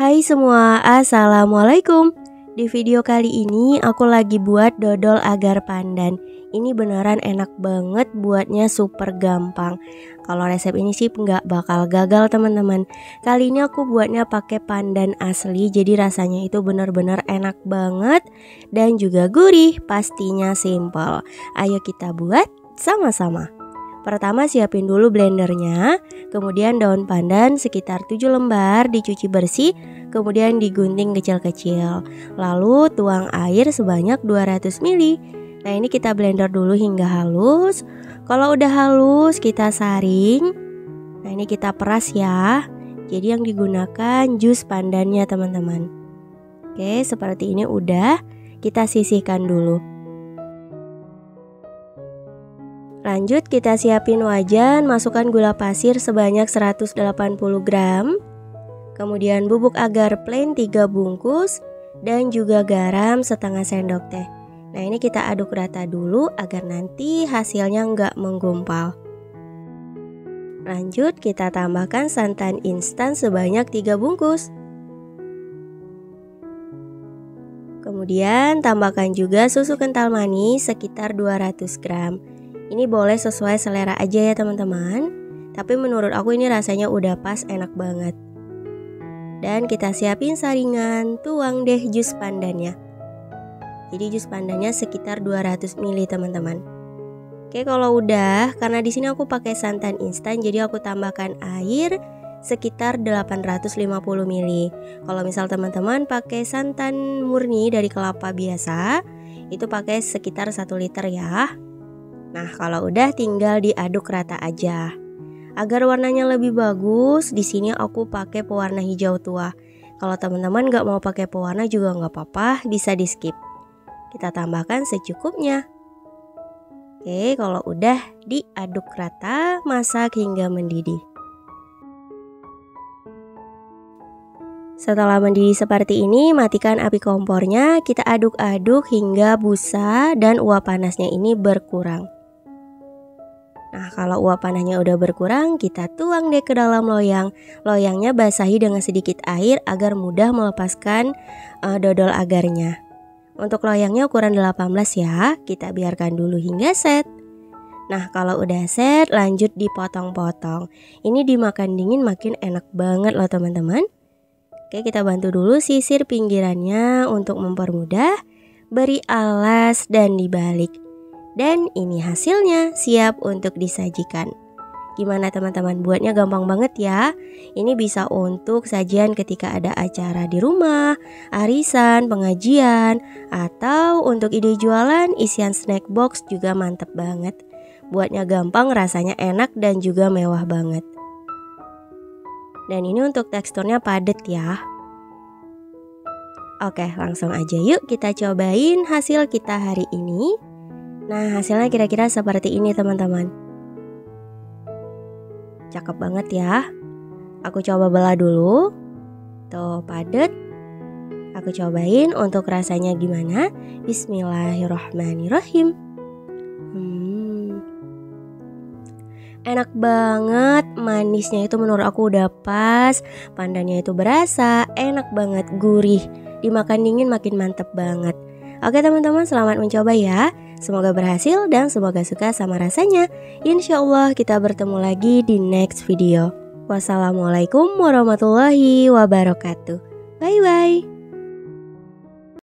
Hai semua, assalamualaikum. Di video kali ini aku lagi buat dodol agar pandan. Ini beneran enak banget, buatnya super gampang. Kalau resep ini sih nggak bakal gagal teman-teman. Kali ini aku buatnya pakai pandan asli, jadi rasanya itu bener-bener enak banget dan juga gurih. Pastinya simple. Ayo kita buat sama-sama. Pertama siapin dulu blendernya, kemudian daun pandan sekitar 7 lembar dicuci bersih, kemudian digunting kecil-kecil. Lalu tuang air sebanyak 200 ml. Nah ini kita blender dulu hingga halus. Kalau udah halus kita saring. Nah ini kita peras ya. Jadi yang digunakan jus pandannya teman-teman. Oke, seperti ini udah. Kita sisihkan dulu. Lanjut kita siapin wajan, masukkan gula pasir sebanyak 180 gram. Kemudian bubuk agar plain 3 bungkus dan juga garam setengah sendok teh. Nah ini kita aduk rata dulu agar nanti hasilnya nggak menggumpal. Lanjut kita tambahkan santan instan sebanyak 3 bungkus. Kemudian tambahkan juga susu kental manis sekitar 200 gram. Ini boleh sesuai selera aja ya teman-teman. Tapi menurut aku ini rasanya udah pas, enak banget. Dan kita siapin saringan, tuang deh jus pandannya. Jadi jus pandannya sekitar 200 ml teman-teman. Oke, kalau udah, karena di sini aku pakai santan instan, jadi aku tambahkan air sekitar 850 ml. Kalau misal teman-teman pakai santan murni dari kelapa biasa, itu pakai sekitar 1 liter ya. Nah, kalau udah tinggal diaduk rata aja. Agar warnanya lebih bagus, di sini aku pakai pewarna hijau tua. Kalau teman-teman nggak mau pakai pewarna juga nggak apa-apa, bisa di skip. Kita tambahkan secukupnya. Oke, kalau udah diaduk rata, masak hingga mendidih. Setelah mendidih seperti ini, matikan api kompornya. Kita aduk-aduk hingga busa dan uap panasnya ini berkurang. Nah, kalau uap panasnya udah berkurang, kita tuang deh ke dalam loyang. Loyangnya basahi dengan sedikit air agar mudah melepaskan dodol agarnya. Untuk loyangnya ukuran 18 ya, kita biarkan dulu hingga set. Nah, kalau udah set, lanjut dipotong-potong. Ini dimakan dingin makin enak banget loh teman-teman. Oke, kita bantu dulu sisir pinggirannya untuk mempermudah. Beri alas dan dibalik. Dan ini hasilnya, siap untuk disajikan. Gimana teman-teman, buatnya gampang banget ya. Ini bisa untuk sajian ketika ada acara di rumah, arisan, pengajian, atau untuk ide jualan, isian snack box juga mantep banget. Buatnya gampang, rasanya enak dan juga mewah banget. Dan ini untuk teksturnya padat ya. Oke, langsung aja yuk kita cobain hasil kita hari ini. Nah, hasilnya kira-kira seperti ini teman-teman. Cakep banget ya. Aku coba belah dulu. Tuh, padat. Aku cobain untuk rasanya gimana. Bismillahirrahmanirrahim. Enak banget. Manisnya itu menurut aku udah pas. Pandannya itu berasa. Enak banget, gurih. Dimakan dingin makin mantep banget. Oke teman-teman, selamat mencoba ya. Semoga berhasil dan semoga suka sama rasanya. Insya Allah kita bertemu lagi di next video. Wassalamualaikum warahmatullahi wabarakatuh. Bye bye.